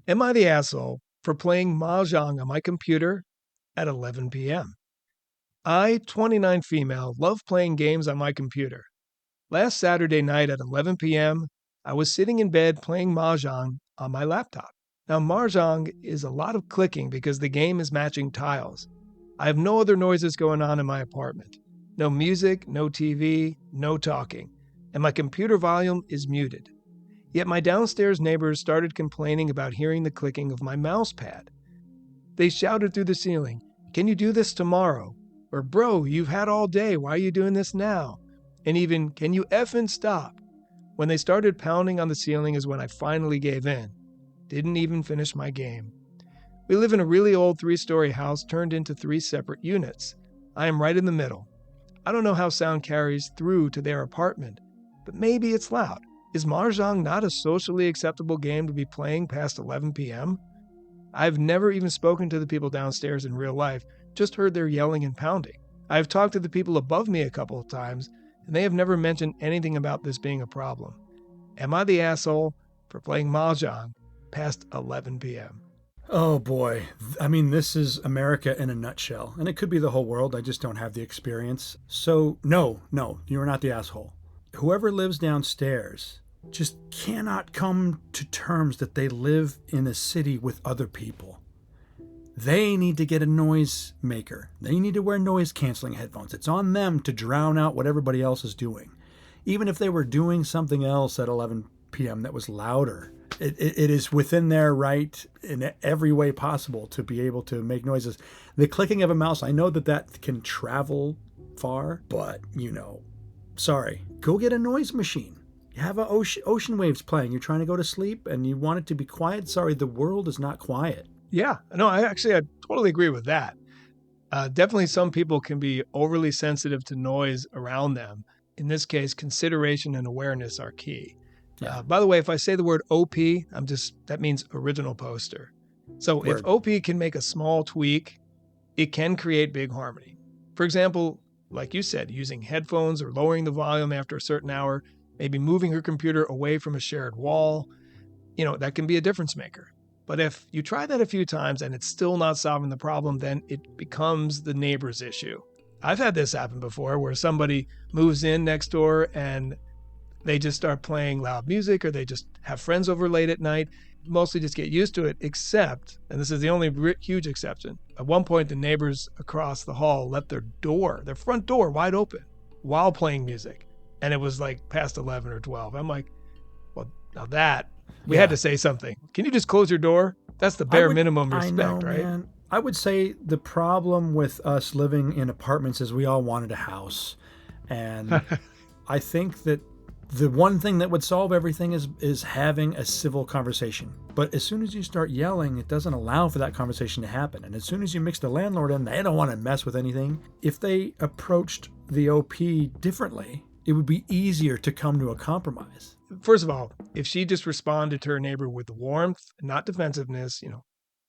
Am I the asshole for playing Mahjong on my computer at 11 p.m.? I, 29 female, love playing games on my computer. Last Saturday night at 11 p.m., I was sitting in bed playing Mahjong on my laptop. Now, Mahjong is a lot of clicking because the game is matching tiles. I have no other noises going on in my apartment. No music, no TV, no talking, and my computer volume is muted. Yet my downstairs neighbors started complaining about hearing the clicking of my mouse pad. They shouted through the ceiling, "Can you do this tomorrow?" Or, "Bro, you've had all day, why are you doing this now?" And even, "Can you effing stop?" When they started pounding on the ceiling is when I finally gave in. Didn't even finish my game. We live in a really old 3-story house turned into 3 separate units. I am right in the middle. I don't know how sound carries through to their apartment, but maybe it's loud. Is Mahjong not a socially acceptable game to be playing past 11 p.m.? I've never even spoken to the people downstairs in real life, just heard their yelling and pounding. I've talked to the people above me a couple of times, and they have never mentioned anything about this being a problem. Am I the asshole for playing Mahjong past 11 p.m.? Oh boy. I mean, this is America in a nutshell. And it could be the whole world. I just don't have the experience. So, no, you're not the asshole. Whoever lives downstairs just cannot come to terms that they live in a city with other people. They need to get a noise maker. They need to wear noise canceling headphones. It's on them to drown out what everybody else is doing. Even if they were doing something else at 11 p.m. that was louder, it is within their right in every way possible to be able to make noises. The clicking of a mouse, I know that can travel far, but, sorry, go get a noise machine. You have ocean waves playing. You're trying to go to sleep and you want it to be quiet. Sorry, the world is not quiet. Yeah, no, I totally agree with that. Definitely some people can be overly sensitive to noise around them. In this case, consideration and awareness are key. Yeah. By the way, if I say the word OP, that means original poster. So Word. if OP can make a small tweak, it can create big harmony. For example, like you said, using headphones or lowering the volume after a certain hour, maybe moving her computer away from a shared wall, that can be a difference maker. But if you try that a few times and it's still not solving the problem, then it becomes the neighbor's issue. I've had this happen before where somebody moves in next door and they just start playing loud music or they just have friends over late at night, mostly just get used to it, except, and this is the only huge exception, at one point the neighbors across the hall left their front door wide open while playing music. And it was like past 11 or 12. I'm like, well, now that, we had to say something. Can you just close your door? That's the bare minimum respect, I know, right? Man. I would say the problem with us living in apartments is we all wanted a house. And I think that the one thing that would solve everything is having a civil conversation. But as soon as you start yelling, it doesn't allow for that conversation to happen. And as soon as you mix the landlord in, they don't want to mess with anything. If they approached the OP differently, it would be easier to come to a compromise. First of all, if she just responded to her neighbor with warmth, not defensiveness, if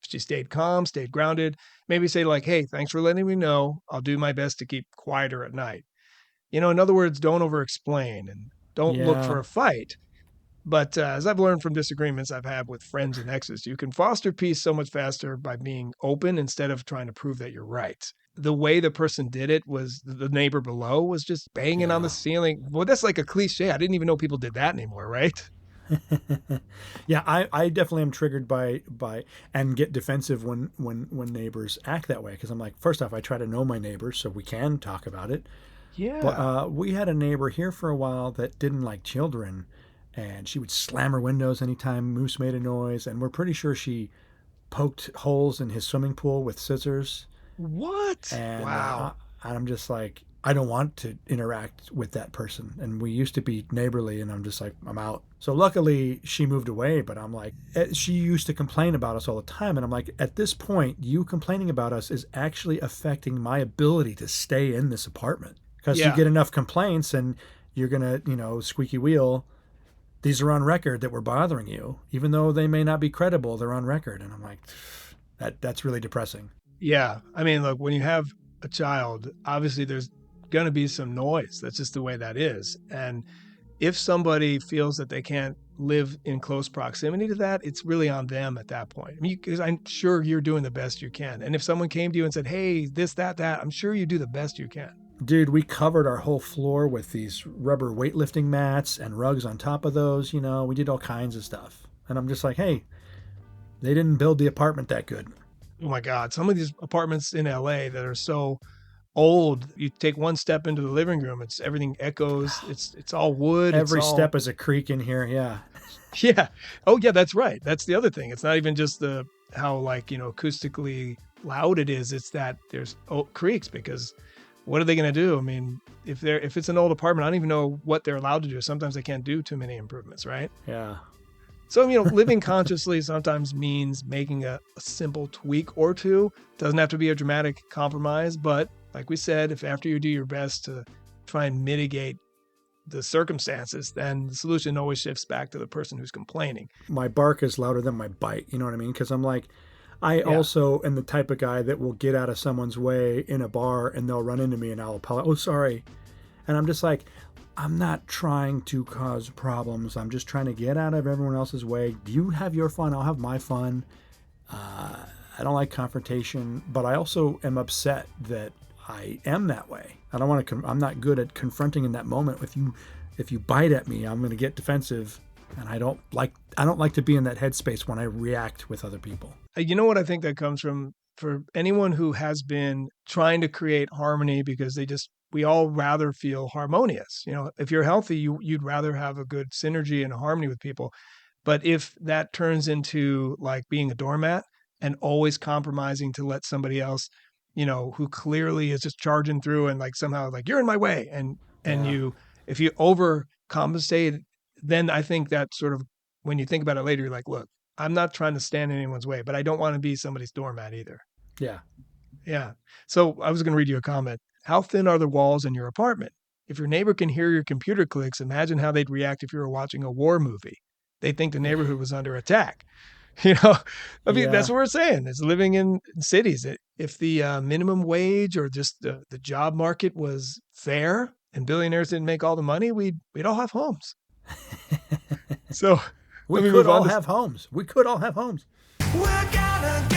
she stayed calm, stayed grounded, maybe say like, "Hey, thanks for letting me know. I'll do my best to keep quieter at night." In other words, don't over-explain and don't look for a fight. But as I've learned from disagreements I've had with friends and exes, you can foster peace so much faster by being open instead of trying to prove that you're right. The way the person did it was the neighbor below was just banging on the ceiling. Well, that's like a cliche. I didn't even know people did that anymore, right? Yeah, I definitely am triggered by and get defensive when neighbors act that way, because I'm like, first off, I try to know my neighbors so we can talk about it. Yeah. But we had a neighbor here for a while that didn't like children, and she would slam her windows anytime Moose made a noise, and we're pretty sure she poked holes in his swimming pool with scissors. What? And Wow. I'm just like, I don't want to interact with that person. And we used to be neighborly, and I'm just like, I'm out. So luckily she moved away, but I'm like, she used to complain about us all the time. And I'm like, at this point, you complaining about us is actually affecting my ability to stay in this apartment. Because you get enough complaints and you're going to, squeaky wheel. These are on record that we're bothering you. Even though they may not be credible, they're on record. And I'm like, that's really depressing. Yeah. I mean, look, when you have a child, obviously there's going to be some noise. That's just the way that is. And if somebody feels that they can't live in close proximity to that, it's really on them at that point. I mean, because I'm sure you're doing the best you can. And if someone came to you and said, hey, this, that, I'm sure you do the best you can. Dude, we covered our whole floor with these rubber weightlifting mats and rugs on top of those. We did all kinds of stuff. And I'm just like, hey, they didn't build the apartment that good. Oh my God. Some of these apartments in LA that are so old, you take one step into the living room, everything echoes. It's all wood. Every step is a creak in here. Yeah. Yeah. Oh yeah, that's right. That's the other thing. It's not even just how acoustically loud it is. It's that there's creaks, because what are they going to do? I mean, if it's an old apartment, I don't even know what they're allowed to do. Sometimes they can't do too many improvements, right? Yeah. So, living consciously sometimes means making a simple tweak or two. Doesn't have to be a dramatic compromise, but like we said, if after you do your best to try and mitigate the circumstances, then the solution always shifts back to the person who's complaining. My bark is louder than my bite. You know what I mean? Because I'm like, I also am the type of guy that will get out of someone's way in a bar and they'll run into me and I'll apologize. Oh, sorry. And I'm just like, I'm not trying to cause problems. I'm just trying to get out of everyone else's way. You have your fun. I'll have my fun. I don't like confrontation, but I also am upset that I am that way. I don't want to. I'm not good at confronting in that moment. If you bite at me, I'm going to get defensive, and I don't like to be in that headspace when I react with other people. You know what I think that comes from, for anyone who has been trying to create harmony, because we all rather feel harmonious. If you're healthy, you'd rather have a good synergy and harmony with people. But if that turns into like being a doormat and always compromising to let somebody else, who clearly is just charging through and like somehow like you're in my way, and if you overcompensate, then I think that sort of, when you think about it later, you're like, look, I'm not trying to stand in anyone's way, but I don't want to be somebody's doormat either. Yeah. Yeah. So I was going to read you a comment. How thin are the walls in your apartment? If your neighbor can hear your computer clicks, imagine how they'd react if you were watching a war movie. They'd think the neighborhood was under attack. I mean, that's what we're saying. It's living in cities. If the minimum wage or just the job market was fair and billionaires didn't make all the money, we'd all have homes. So we could all have homes. We could all have homes. We're gonna